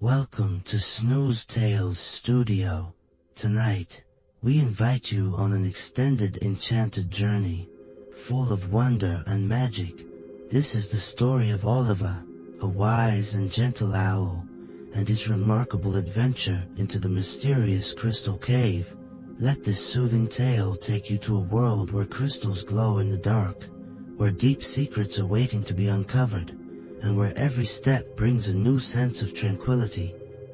Welcome to Snooze Tales Studio. Tonight, we invite you on an extended enchanted journey, full of wonder and magic. This is the story of Oliver, a wise and gentle owl, and his remarkable adventure into the mysterious Crystal Cave. Let this soothing tale take you to a world where crystals glow in the dark, where deep secrets are waiting to be uncovered, and where every step brings a new sense of tranquility.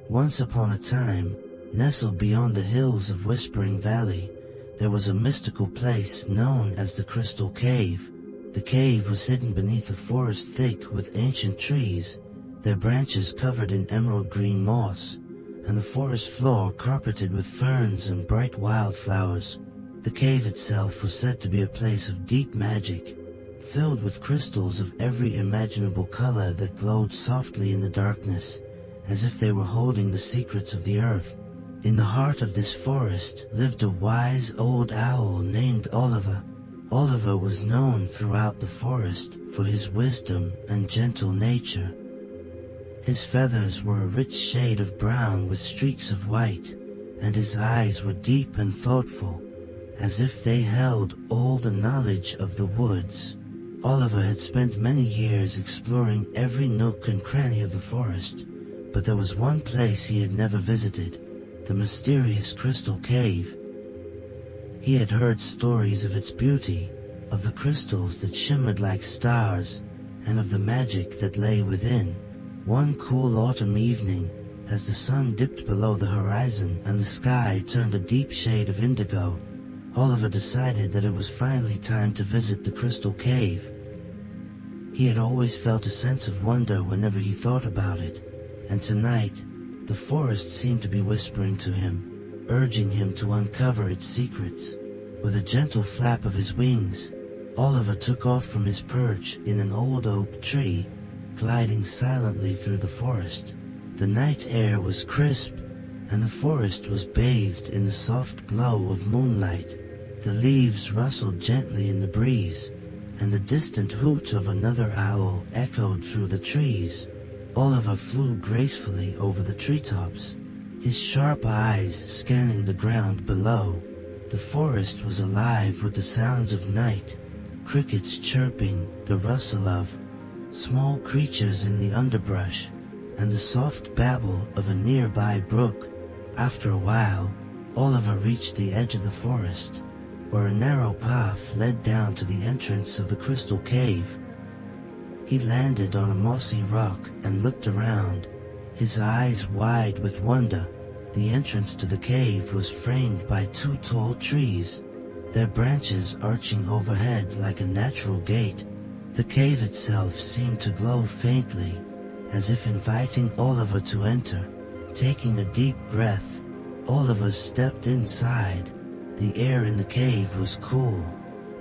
Once upon a time, nestled beyond the hills of Whispering Valley, there was a mystical place known as the Crystal Cave. The cave was hidden beneath a forest thick with ancient trees, their branches covered in emerald green moss, and the forest floor carpeted with ferns and bright wildflowers. The cave itself was said to be a place of deep magic, filled with crystals of every imaginable color that glowed softly in the darkness, as if they were holding the secrets of the earth. In the heart of this forest lived a wise old owl named Oliver. Oliver was known throughout the forest for his wisdom and gentle nature. His feathers were a rich shade of brown with streaks of white, and his eyes were deep and thoughtful, as if they held all the knowledge of the woods. Oliver had spent many years exploring every nook and cranny of the forest, but there was one place he had never visited, the mysterious Crystal Cave. He had heard stories of its beauty, of the crystals that shimmered like stars, and of the magic that lay within. One cool autumn evening, as the sun dipped below the horizon and the sky turned a deep shade of indigo, Oliver decided that it was finally time to visit the Crystal Cave. He had always felt a sense of wonder whenever he thought about it, and tonight, the forest seemed to be whispering to him, urging him to uncover its secrets. With a gentle flap of his wings, Oliver took off from his perch in an old oak tree, gliding silently through the forest. The night air was crisp, and the forest was bathed in the soft glow of moonlight. The leaves rustled gently in the breeze, and the distant hoot of another owl echoed through the trees. Oliver flew gracefully over the treetops, his sharp eyes scanning the ground below. The forest was alive with the sounds of night, crickets chirping, the rustle of small creatures in the underbrush, and the soft babble of a nearby brook. After a while, Oliver reached the edge of the forest, where a narrow path led down to the entrance of the Crystal Cave. He landed on a mossy rock and looked around, his eyes wide with wonder. The entrance to the cave was framed by two tall trees, their branches arching overhead like a natural gate. The cave itself seemed to glow faintly, as if inviting Oliver to enter. Taking a deep breath, Oliver stepped inside. The air in the cave was cool,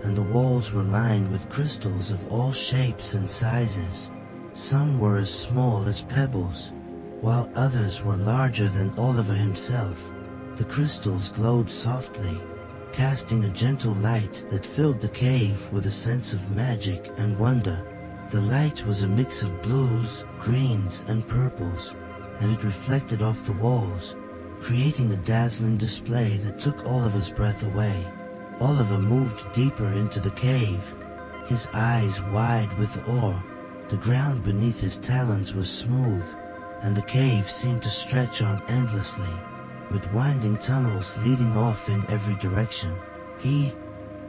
and the walls were lined with crystals of all shapes and sizes. Some were as small as pebbles, while others were larger than Oliver himself. The crystals glowed softly, casting a gentle light that filled the cave with a sense of magic and wonder. The light was a mix of blues, greens, and purples, and it reflected off the walls, creating a dazzling display that took Oliver's breath away. Oliver moved deeper into the cave, his eyes wide with awe. The ground beneath his talons was smooth, and the cave seemed to stretch on endlessly, with winding tunnels leading off in every direction. He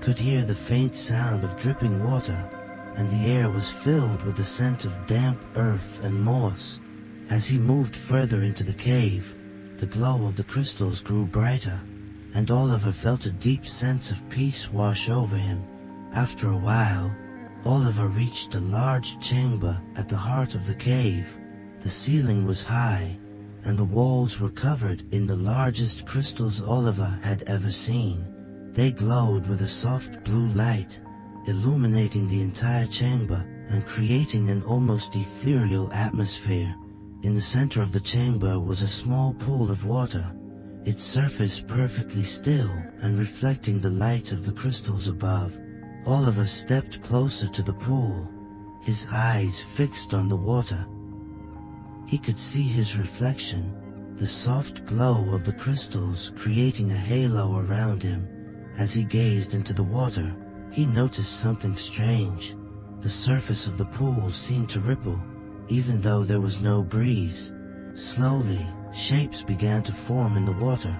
could hear the faint sound of dripping water, and the air was filled with the scent of damp earth and moss. As he moved further into the cave, the glow of the crystals grew brighter, and Oliver felt a deep sense of peace wash over him. After a while, Oliver reached a large chamber at the heart of the cave. The ceiling was high, and the walls were covered in the largest crystals Oliver had ever seen. They glowed with a soft blue light, illuminating the entire chamber and creating an almost ethereal atmosphere. In the center of the chamber was a small pool of water, its surface perfectly still and reflecting the light of the crystals above. Oliver stepped closer to the pool, his eyes fixed on the water. He could see his reflection, the soft glow of the crystals creating a halo around him. As he gazed into the water, he noticed something strange. The surface of the pool seemed to ripple, even though there was no breeze. Slowly, shapes began to form in the water.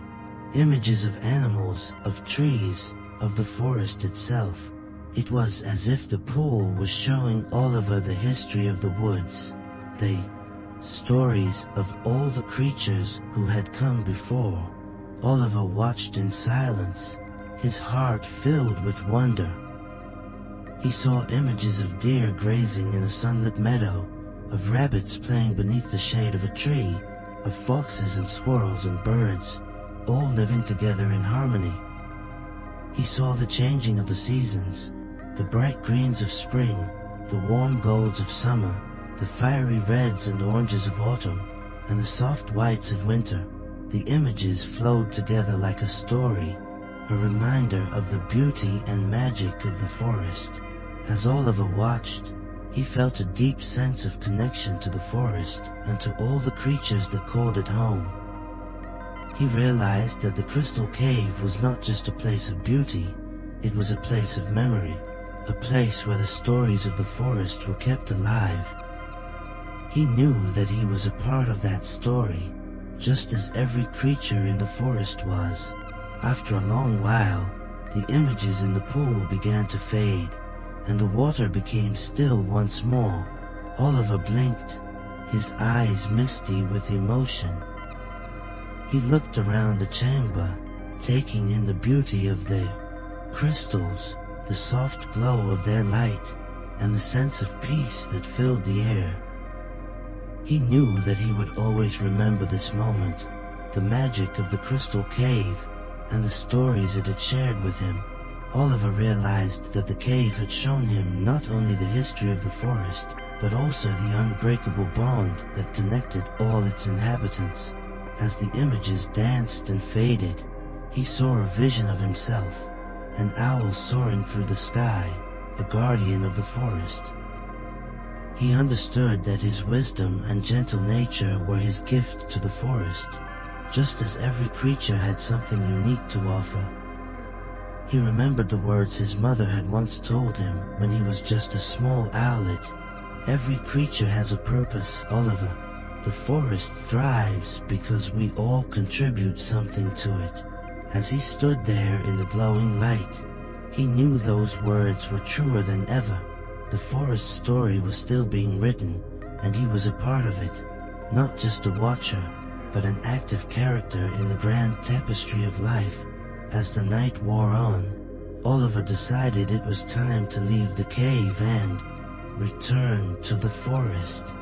Images of animals, of trees, of the forest itself. It was as if the pool was showing Oliver the history of the woods, the stories of all the creatures who had come before. Oliver watched in silence, his heart filled with wonder. He saw images of deer grazing in a sunlit meadow, of rabbits playing beneath the shade of a tree, of foxes and squirrels and birds, all living together in harmony. He saw the changing of the seasons, the bright greens of spring, the warm golds of summer, the fiery reds and oranges of autumn, and the soft whites of winter. The images flowed together like a story, a reminder of the beauty and magic of the forest. As Oliver watched, he felt a deep sense of connection to the forest and to all the creatures that called it home. He realized that the Crystal Cave was not just a place of beauty, it was a place of memory, a place where the stories of the forest were kept alive. He knew that he was a part of that story, just as every creature in the forest was. After a long while, the images in the pool began to fade, and the water became still once more. Oliver blinked, his eyes misty with emotion. He looked around the chamber, taking in the beauty of the crystals, the soft glow of their light, and the sense of peace that filled the air. He knew that he would always remember this moment, the magic of the Crystal Cave, and the stories it had shared with him. Oliver realized that the cave had shown him not only the history of the forest, but also the unbreakable bond that connected all its inhabitants. As the images danced and faded, he saw a vision of himself, an owl soaring through the sky, the guardian of the forest. He understood that his wisdom and gentle nature were his gift to the forest, just as every creature had something unique to offer. He remembered the words his mother had once told him when he was just a small owlet. Every creature has a purpose, Oliver. The forest thrives because we all contribute something to it. As he stood there in the glowing light, he knew those words were truer than ever. The forest story was still being written, and he was a part of it, not just a watcher, but an active character in the grand tapestry of life. As the night wore on, Oliver decided it was time to leave the cave and return to the forest.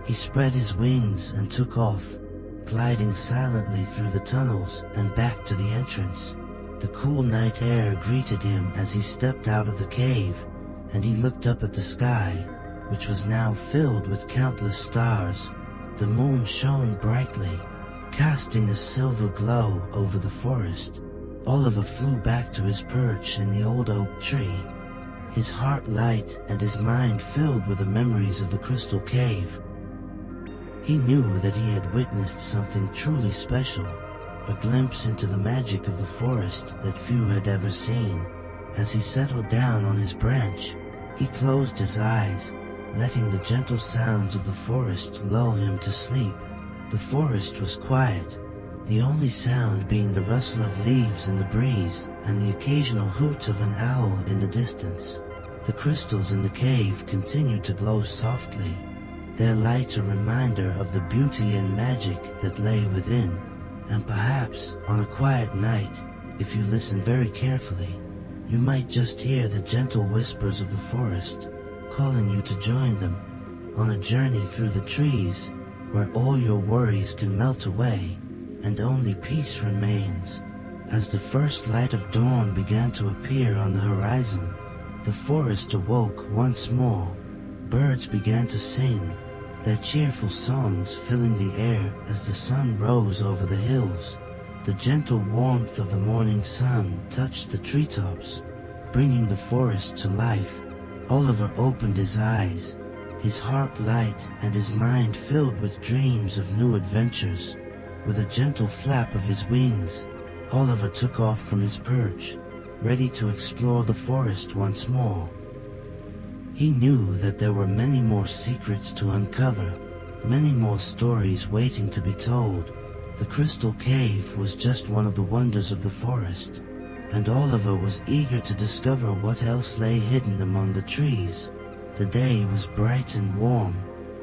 He spread his wings and took off, gliding silently through the tunnels and back to the entrance. The cool night air greeted him as he stepped out of the cave, and he looked up at the sky, which was now filled with countless stars. The moon shone brightly, casting a silver glow over the forest. Oliver flew back to his perch in the old oak tree, his heart light and his mind filled with the memories of the Crystal Cave. He knew that he had witnessed something truly special, a glimpse into the magic of the forest that few had ever seen. As he settled down on his branch, he closed his eyes, letting the gentle sounds of the forest lull him to sleep. The forest was quiet, the only sound being the rustle of leaves in the breeze and the occasional hoot of an owl in the distance. The crystals in the cave continued to glow softly, their light a reminder of the beauty and magic that lay within. And perhaps, on a quiet night, if you listen very carefully, you might just hear the gentle whispers of the forest, calling you to join them on a journey through the trees, where all your worries can melt away and only peace remains. As the first light of dawn began to appear on the horizon, the forest awoke once more. Birds began to sing, their cheerful songs filling the air as the sun rose over the hills. The gentle warmth of the morning sun touched the treetops, bringing the forest to life. Oliver opened his eyes, his heart light and his mind filled with dreams of new adventures. With a gentle flap of his wings, Oliver took off from his perch, ready to explore the forest once more. He knew that there were many more secrets to uncover, many more stories waiting to be told. The Crystal Cave was just one of the wonders of the forest, and Oliver was eager to discover what else lay hidden among the trees. The day was bright and warm,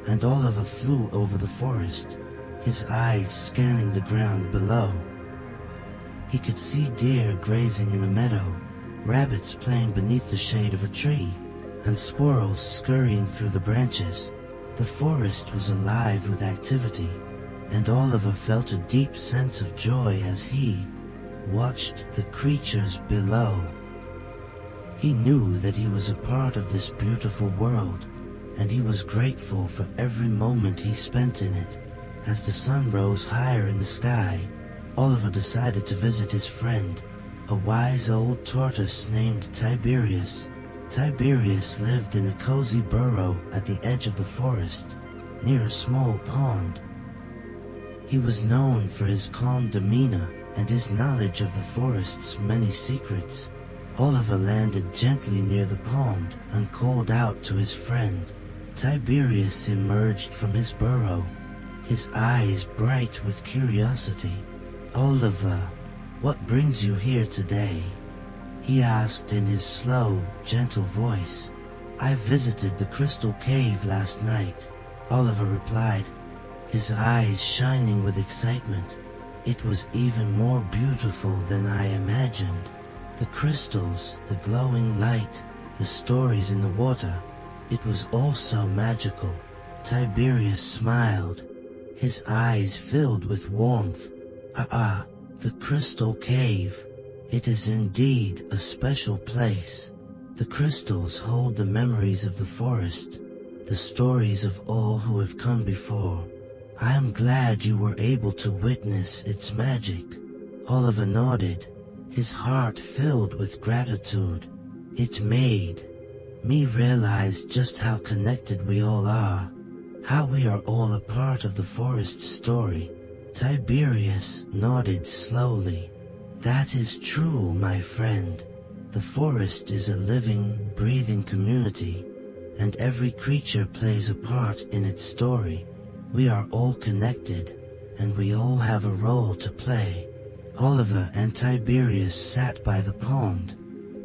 and Oliver flew over the forest, his eyes scanning the ground below. He could see deer grazing in a meadow, rabbits playing beneath the shade of a tree, and squirrels scurrying through the branches. The forest was alive with activity, and Oliver felt a deep sense of joy as he watched the creatures below. He knew that he was a part of this beautiful world, and he was grateful for every moment he spent in it. As the sun rose higher in the sky, Oliver decided to visit his friend, a wise old tortoise named Tiberius. Tiberius lived in a cozy burrow at the edge of the forest, near a small pond. He was known for his calm demeanor and his knowledge of the forest's many secrets. Oliver landed gently near the pond and called out to his friend. Tiberius emerged from his burrow, his eyes bright with curiosity. "Oliver, what brings you here today?" he asked in his slow, gentle voice. "I visited the Crystal Cave last night," Oliver replied, his eyes shining with excitement. "It was even more beautiful than I imagined. The crystals, the glowing light, the stories in the water, it was all so magical." Tiberius smiled, his eyes filled with warmth. The Crystal Cave. It is indeed a special place. The crystals hold the memories of the forest, the stories of all who have come before. I am glad you were able to witness its magic." Oliver nodded, his heart filled with gratitude. "It made me realize just how connected we all are, how we are all a part of the forest story." Tiberius nodded slowly. "That is true, my friend. The forest is a living, breathing community, and every creature plays a part in its story. We are all connected, and we all have a role to play." Oliver and Tiberius sat by the pond,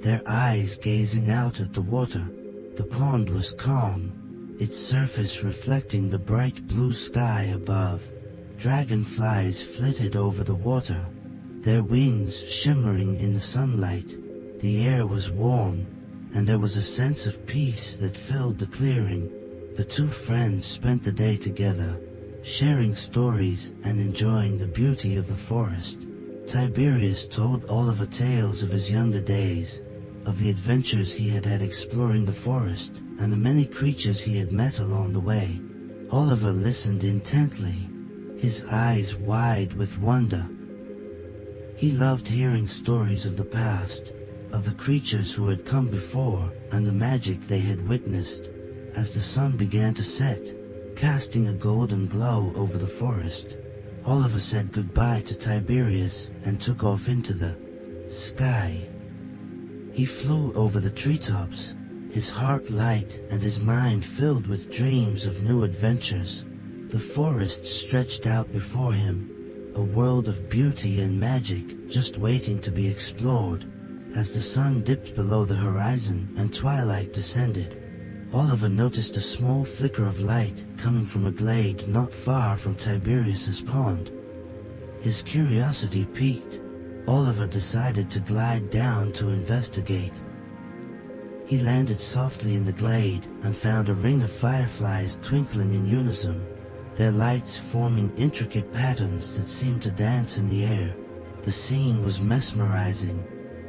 their eyes gazing out at the water. The pond was calm, its surface reflecting the bright blue sky above. Dragonflies flitted over the water, their wings shimmering in the sunlight. The air was warm, and there was a sense of peace that filled the clearing. The two friends spent the day together, sharing stories and enjoying the beauty of the forest. Tiberius told Oliver tales of his younger days, of the adventures he had had exploring the forest, and the many creatures he had met along the way. Oliver listened intently, his eyes wide with wonder. He loved hearing stories of the past, of the creatures who had come before, and the magic they had witnessed. As the sun began to set, casting a golden glow over the forest, Oliver said goodbye to Tiberius and took off into the sky. He flew over the treetops, his heart light and his mind filled with dreams of new adventures. The forest stretched out before him, a world of beauty and magic just waiting to be explored. As the sun dipped below the horizon and twilight descended, Oliver noticed a small flicker of light coming from a glade not far from Tiberius's pond. His curiosity piqued. Oliver decided to glide down to investigate. He landed softly in the glade and found a ring of fireflies twinkling in unison, their lights forming intricate patterns that seemed to dance in the air. The scene was mesmerizing,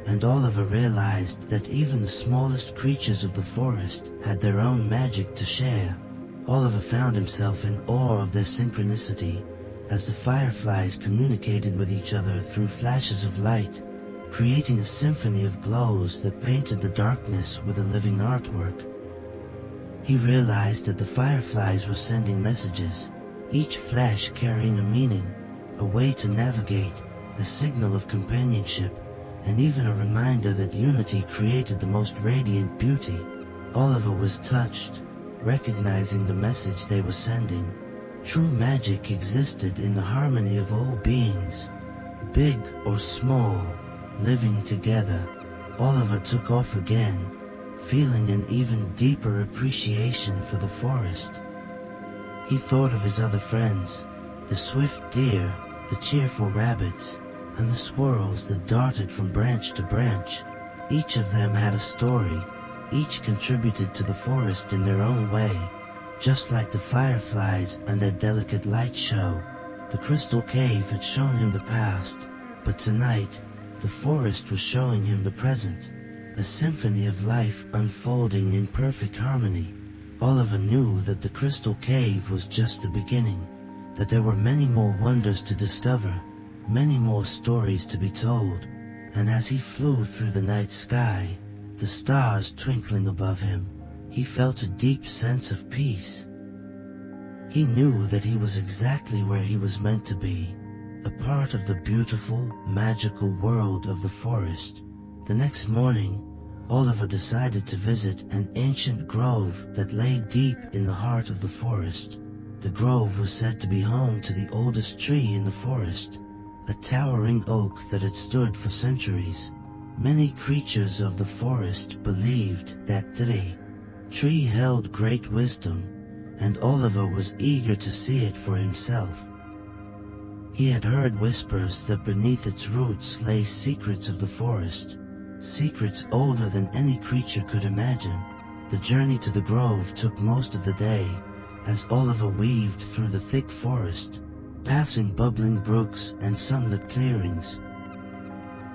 and Oliver realized that even the smallest creatures of the forest had their own magic to share. Oliver found himself in awe of their synchronicity, as the fireflies communicated with each other through flashes of light, creating a symphony of glows that painted the darkness with a living artwork. He realized that the fireflies were sending messages, each flash carrying a meaning, a way to navigate, a signal of companionship, and even a reminder that unity created the most radiant beauty. Oliver was touched, recognizing the message they were sending. True magic existed in the harmony of all beings, big or small, living together. Oliver took off again, feeling an even deeper appreciation for the forest. He thought of his other friends, the swift deer, the cheerful rabbits, and the squirrels that darted from branch to branch. Each of them had a story, each contributed to the forest in their own way. Just like the fireflies and their delicate light show, the crystal cave had shown him the past, but tonight, the forest was showing him the present, a symphony of life unfolding in perfect harmony. Oliver knew that the crystal cave was just the beginning, that there were many more wonders to discover, many more stories to be told, and as he flew through the night sky, the stars twinkling above him, he felt a deep sense of peace. He knew that he was exactly where he was meant to be, a part of the beautiful, magical world of the forest. The next morning, Oliver decided to visit an ancient grove that lay deep in the heart of the forest. The grove was said to be home to the oldest tree in the forest, a towering oak that had stood for centuries. Many creatures of the forest believed that the tree held great wisdom, and Oliver was eager to see it for himself. He had heard whispers that beneath its roots lay secrets of the forest, secrets older than any creature could imagine. The journey to the grove took most of the day, as Oliver weaved through the thick forest, passing bubbling brooks and sunlit clearings.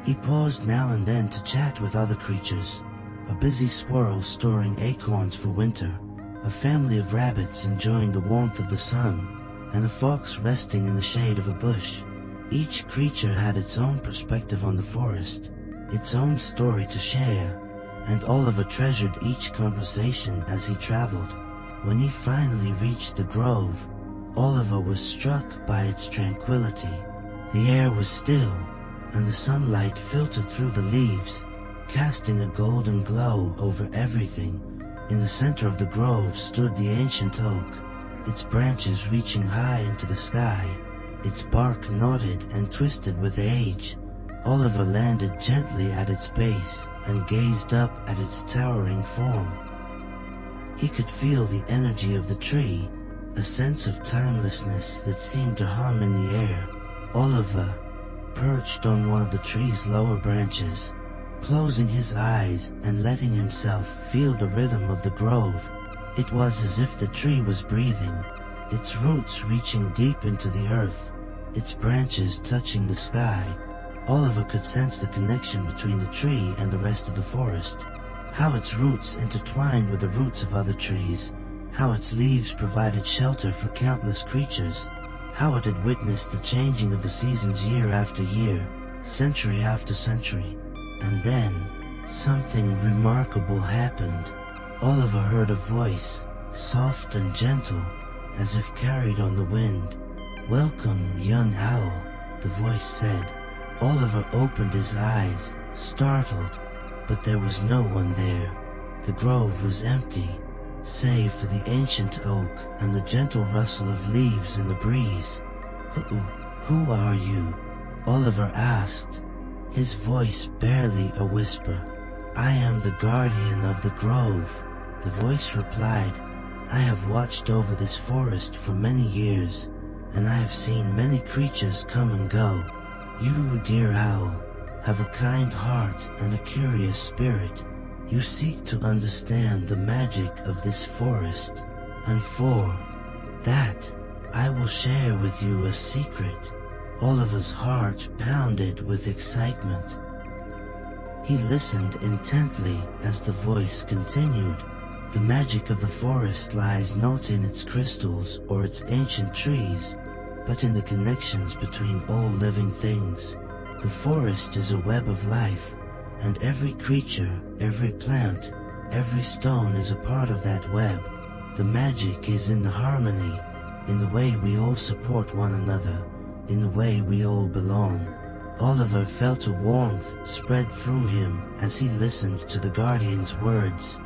He paused now and then to chat with other creatures, a busy squirrel storing acorns for winter, a family of rabbits enjoying the warmth of the sun, and a fox resting in the shade of a bush. Each creature had its own perspective on the forest, its own story to share, and Oliver treasured each conversation as he traveled. When he finally reached the grove, Oliver was struck by its tranquility. The air was still, and the sunlight filtered through the leaves, casting a golden glow over everything. In the center of the grove stood the ancient oak, its branches reaching high into the sky, its bark knotted and twisted with age. Oliver landed gently at its base and gazed up at its towering form. He could feel the energy of the tree, a sense of timelessness that seemed to hum in the air. Oliver perched on one of the tree's lower branches, closing his eyes and letting himself feel the rhythm of the grove. It was as if the tree was breathing, its roots reaching deep into the earth, its branches touching the sky. Oliver could sense the connection between the tree and the rest of the forest, how its roots intertwined with the roots of other trees, how its leaves provided shelter for countless creatures, how it had witnessed the changing of the seasons year after year, century after century. And then, something remarkable happened. Oliver heard a voice, soft and gentle, as if carried on the wind. "Welcome, young owl," the voice said. Oliver opened his eyes, startled, but there was no one there. The grove was empty, save for the ancient oak and the gentle rustle of leaves in the breeze. Who are you?" Oliver asked, his voice barely a whisper. "I am the guardian of the grove," the voice replied. "I have watched over this forest for many years, and I have seen many creatures come and go. You, dear owl, have a kind heart and a curious spirit. You seek to understand the magic of this forest, and for that, I will share with you a secret." Oliver's heart pounded with excitement. He listened intently as the voice continued. "The magic of the forest lies not in its crystals or its ancient trees, but in the connections between all living things. The forest is a web of life, and every creature, every plant, every stone is a part of that web. The magic is in the harmony, in the way we all support one another, in the way we all belong. Oliver felt a warmth spread through him as he listened to the Guardian's words.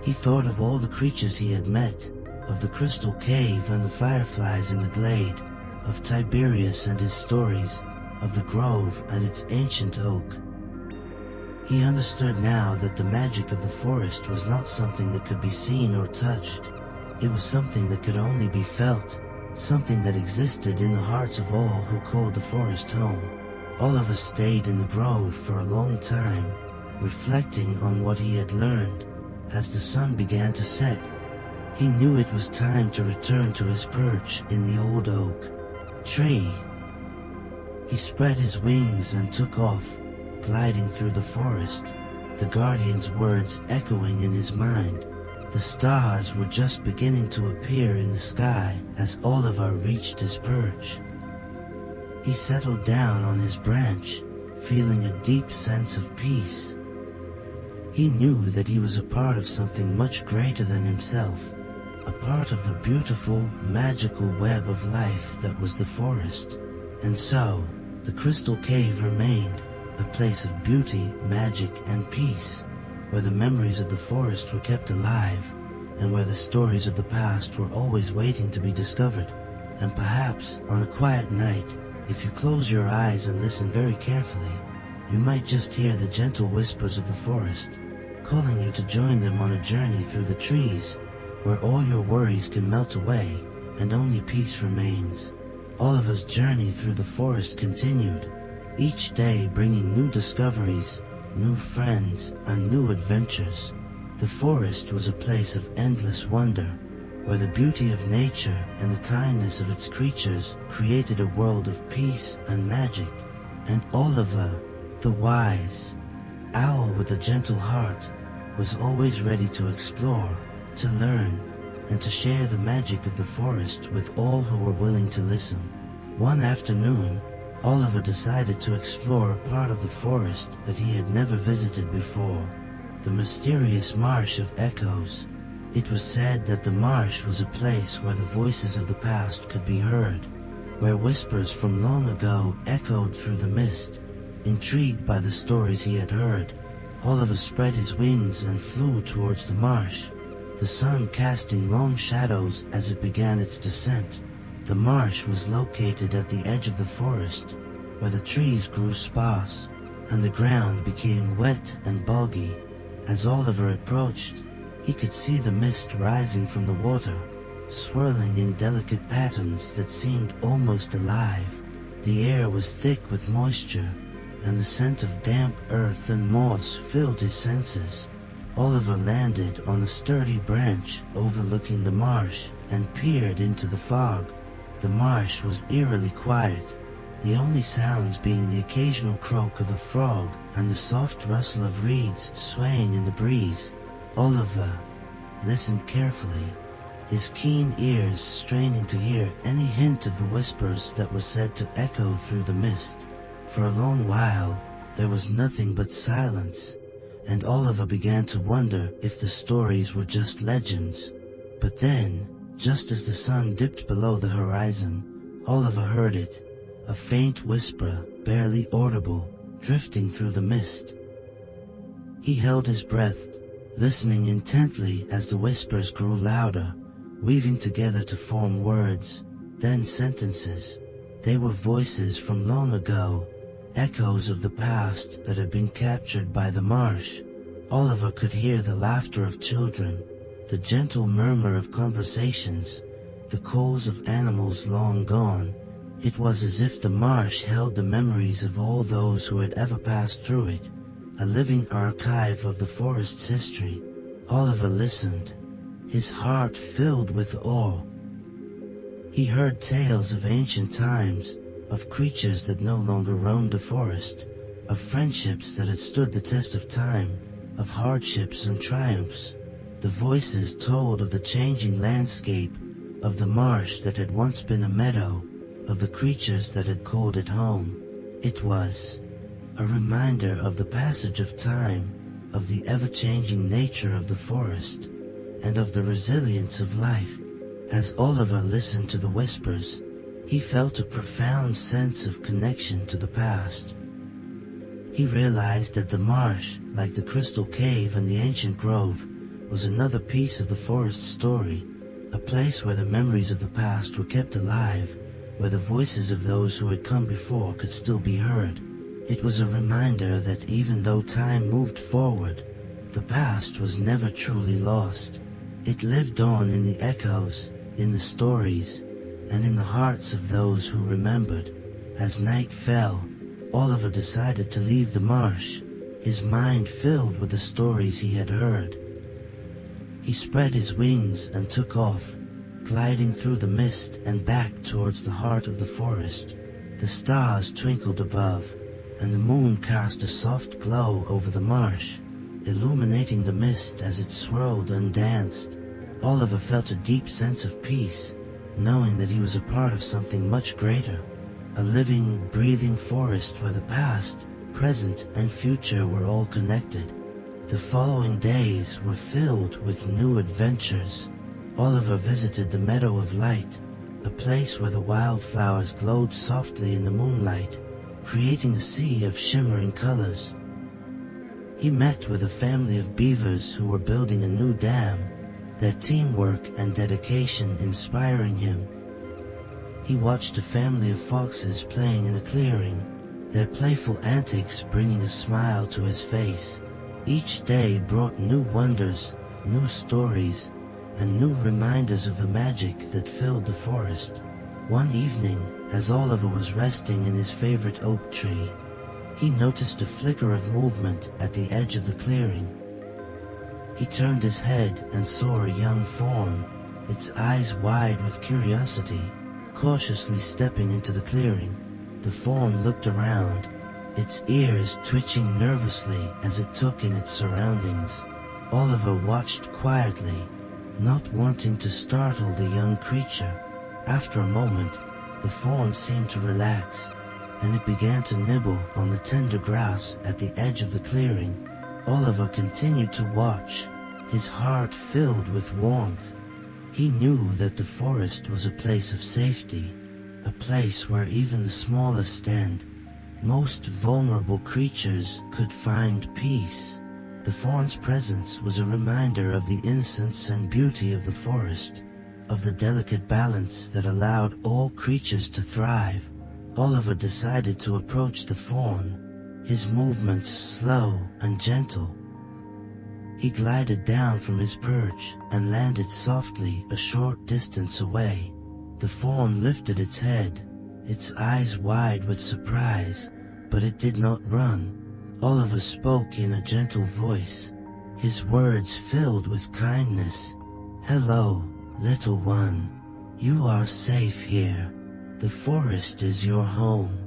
He thought of all the creatures he had met, of the crystal cave and the fireflies in the glade, of Tiberius and his stories, of the grove and its ancient oak. He understood now that the magic of the forest was not something that could be seen or touched. It was something that could only be felt, something that existed in the hearts of all who called the forest home. Oliver stayed in the grove for a long time, reflecting on what he had learned. As the sun began to set, he knew it was time to return to his perch in the old oak tree. He spread his wings and took off, gliding through the forest, the Guardian's words echoing in his mind. The stars were just beginning to appear in the sky as Oliver reached his perch. He settled down on his branch, feeling a deep sense of peace. He knew that he was a part of something much greater than himself, a part of the beautiful, magical web of life that was the forest. And so, the crystal cave remained, a place of beauty, magic, and peace, where the memories of the forest were kept alive, and where the stories of the past were always waiting to be discovered. And perhaps, on a quiet night, if you close your eyes and listen very carefully, you might just hear the gentle whispers of the forest, calling you to join them on a journey through the trees, where all your worries can melt away, and only peace remains. Oliver's journey through the forest continued, each day bringing new discoveries, new friends, and new adventures. The forest was a place of endless wonder, where the beauty of nature and the kindness of its creatures created a world of peace and magic. And Oliver, the wise owl with a gentle heart, was always ready to explore, to learn, and to share the magic of the forest with all who were willing to listen. One afternoon, Oliver decided to explore a part of the forest that he had never visited before, the mysterious Marsh of Echoes. It was said that the marsh was a place where the voices of the past could be heard, where whispers from long ago echoed through the mist. Intrigued by the stories he had heard, Oliver spread his wings and flew towards the marsh, the sun casting long shadows as it began its descent. The marsh was located at the edge of the forest, where the trees grew sparse, and the ground became wet and boggy. As Oliver approached, he could see the mist rising from the water, swirling in delicate patterns that seemed almost alive. The air was thick with moisture, and the scent of damp earth and moss filled his senses. Oliver landed on a sturdy branch overlooking the marsh and peered into the fog. The marsh was eerily quiet, the only sounds being the occasional croak of a frog and the soft rustle of reeds swaying in the breeze. Oliver listened carefully, his keen ears straining to hear any hint of the whispers that were said to echo through the mist. For a long while, there was nothing but silence, and Oliver began to wonder if the stories were just legends. But then, just as the sun dipped below the horizon, Oliver heard it, a faint whisper, barely audible, drifting through the mist. He held his breath, listening intently as the whispers grew louder, weaving together to form words, then sentences. They were voices from long ago, echoes of the past that had been captured by the marsh. Oliver could hear the laughter of children, the gentle murmur of conversations, the calls of animals long gone. It was as if the marsh held the memories of all those who had ever passed through it, a living archive of the forest's history. Oliver listened, his heart filled with awe. He heard tales of ancient times, of creatures that no longer roamed the forest, of friendships that had stood the test of time, of hardships and triumphs. The voices told of the changing landscape, of the marsh that had once been a meadow, of the creatures that had called it home. It was a reminder of the passage of time, of the ever-changing nature of the forest, and of the resilience of life. As Oliver listened to the whispers, he felt a profound sense of connection to the past. He realized that the marsh, like the crystal cave and the ancient grove, was another piece of the forest story, a place where the memories of the past were kept alive, where the voices of those who had come before could still be heard. It was a reminder that even though time moved forward, the past was never truly lost. It lived on in the echoes, in the stories, and in the hearts of those who remembered. As night fell, Oliver decided to leave the marsh, his mind filled with the stories he had heard. He spread his wings and took off, gliding through the mist and back towards the heart of the forest. The stars twinkled above, and the moon cast a soft glow over the marsh, illuminating the mist as it swirled and danced. Oliver felt a deep sense of peace, knowing that he was a part of something much greater, a living, breathing forest where the past, present, and future were all connected. The following days were filled with new adventures. Oliver visited the Meadow of Light, a place where the wildflowers glowed softly in the moonlight, creating a sea of shimmering colors. He met with a family of beavers who were building a new dam, their teamwork and dedication inspiring him. He watched a family of foxes playing in a clearing, their playful antics bringing a smile to his face. Each day brought new wonders, new stories, and new reminders of the magic that filled the forest. One evening, as Oliver was resting in his favorite oak tree, he noticed a flicker of movement at the edge of the clearing. He turned his head and saw a young fawn, its eyes wide with curiosity, cautiously stepping into the clearing. The fawn looked around, its ears twitching nervously as it took in its surroundings. Oliver watched quietly, not wanting to startle the young creature. After a moment, the fawn seemed to relax, and it began to nibble on the tender grass at the edge of the clearing. Oliver continued to watch, his heart filled with warmth. He knew that the forest was a place of safety, a place where even the smallest and most vulnerable creatures could find peace. The fawn's presence was a reminder of the innocence and beauty of the forest, of the delicate balance that allowed all creatures to thrive. Oliver decided to approach the fawn, his movements slow and gentle. He glided down from his perch and landed softly a short distance away. The fawn lifted its head, its eyes wide with surprise, but it did not run. Oliver spoke in a gentle voice, his words filled with kindness. "Hello, little one. You are safe here. The forest is your home,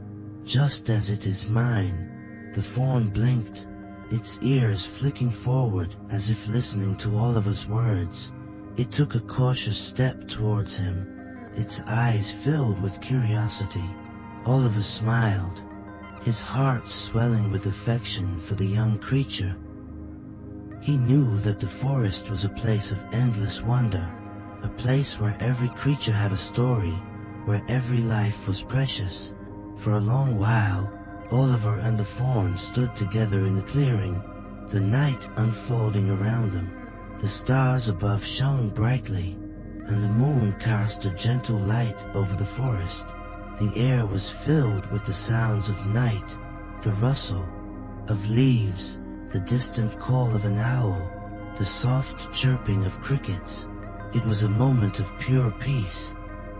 just as it is mine." The fawn blinked, its ears flicking forward as if listening to Oliver's words. It took a cautious step towards him, its eyes filled with curiosity. Oliver smiled, his heart swelling with affection for the young creature. He knew that the forest was a place of endless wonder, a place where every creature had a story, where every life was precious. For a long while, Oliver and the fawn stood together in the clearing, the night unfolding around them. The stars above shone brightly, and the moon cast a gentle light over the forest. The air was filled with the sounds of night, the rustle of leaves, the distant call of an owl, the soft chirping of crickets. It was a moment of pure peace,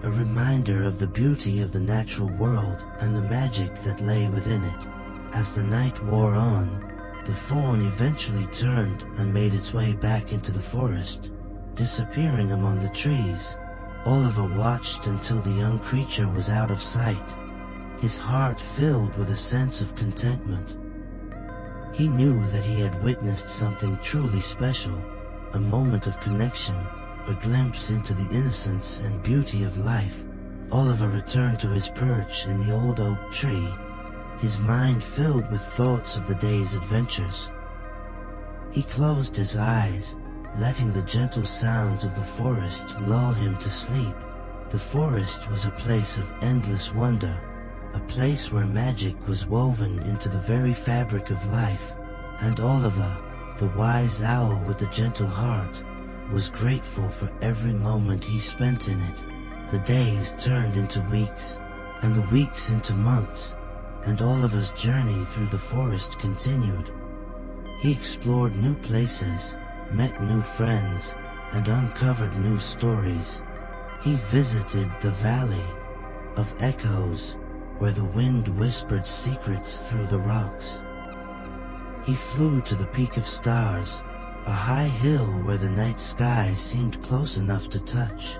a reminder of the beauty of the natural world and the magic that lay within it. As the night wore on, the fawn eventually turned and made its way back into the forest, disappearing among the trees. Oliver watched until the young creature was out of sight, his heart filled with a sense of contentment. He knew that he had witnessed something truly special, a moment of connection, a glimpse into the innocence and beauty of life. Oliver returned to his perch in the old oak tree, his mind filled with thoughts of the day's adventures. He closed his eyes, letting the gentle sounds of the forest lull him to sleep. The forest was a place of endless wonder, a place where magic was woven into the very fabric of life, and Oliver, the wise owl with the gentle heart, was grateful for every moment he spent in it. The days turned into weeks, and the weeks into months, and Oliver's journey through the forest continued. He explored new places, met new friends, and uncovered new stories. He visited the Valley of Echoes, where the wind whispered secrets through the rocks. He flew to the Peak of Stars, a high hill where the night sky seemed close enough to touch.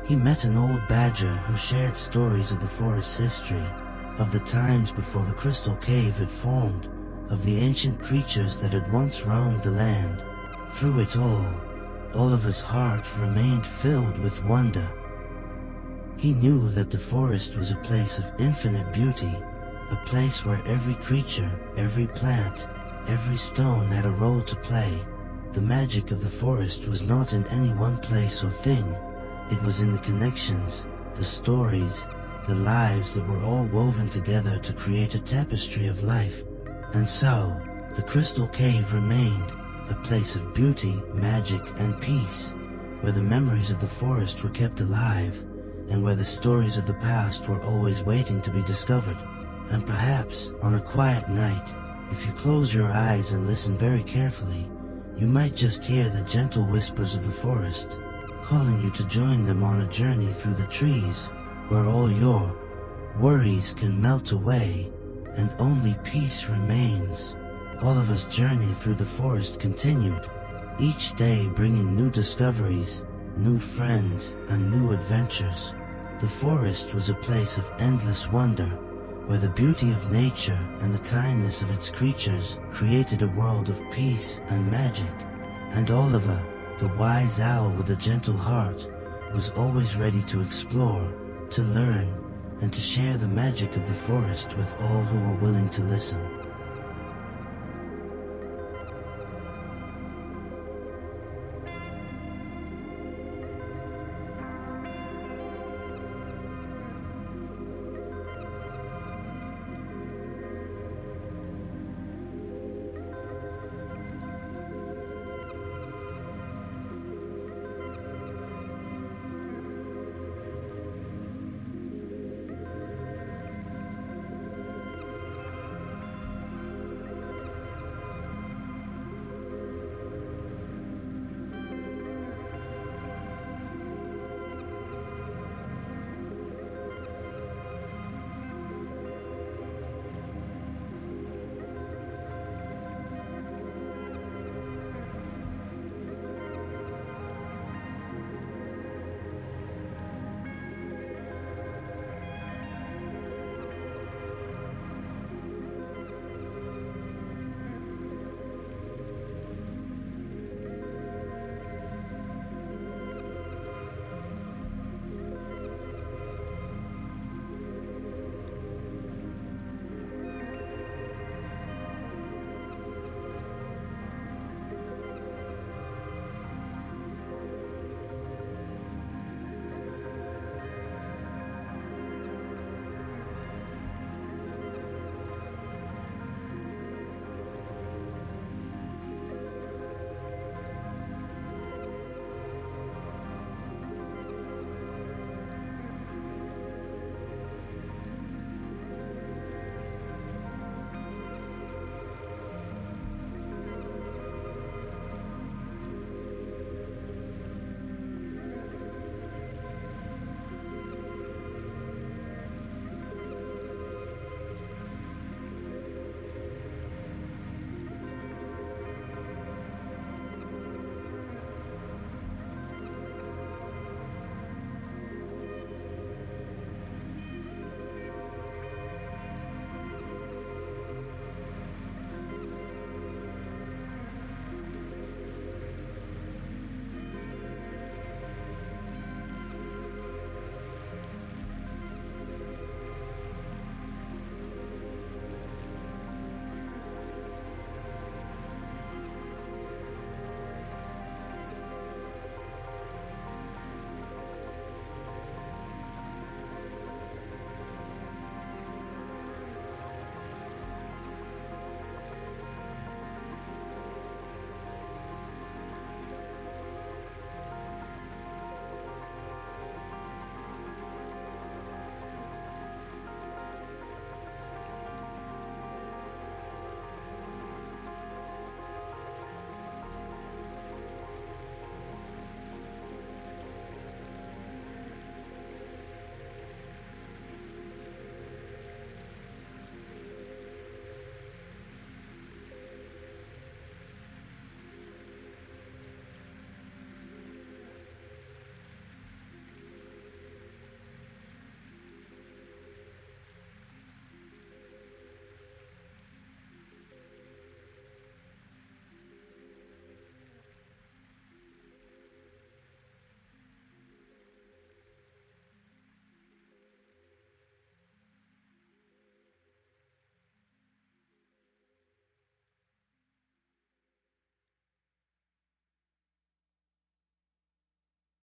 He met an old badger who shared stories of the forest's history, of the times before the crystal cave had formed, of the ancient creatures that had once roamed the land. Through it all, Oliver's heart remained filled with wonder. He knew that the forest was a place of infinite beauty, a place where every creature, every plant, every stone had a role to play. The magic of the forest was not in any one place or thing. It was in the connections, the stories, the lives that were all woven together to create a tapestry of life. And so, the Crystal Cave remained a place of beauty, magic, and peace, where the memories of the forest were kept alive, and where the stories of the past were always waiting to be discovered. And perhaps, on a quiet night, if you close your eyes and listen very carefully, you might just hear the gentle whispers of the forest, calling you to join them on a journey through the trees, where all your worries can melt away, and only peace remains. Oliver's journey through the forest continued, each day bringing new discoveries, new friends, and new adventures. The forest was a place of endless wonder, where the beauty of nature and the kindness of its creatures created a world of peace and magic. And Oliver, the wise owl with a gentle heart, was always ready to explore, to learn, and to share the magic of the forest with all who were willing to listen.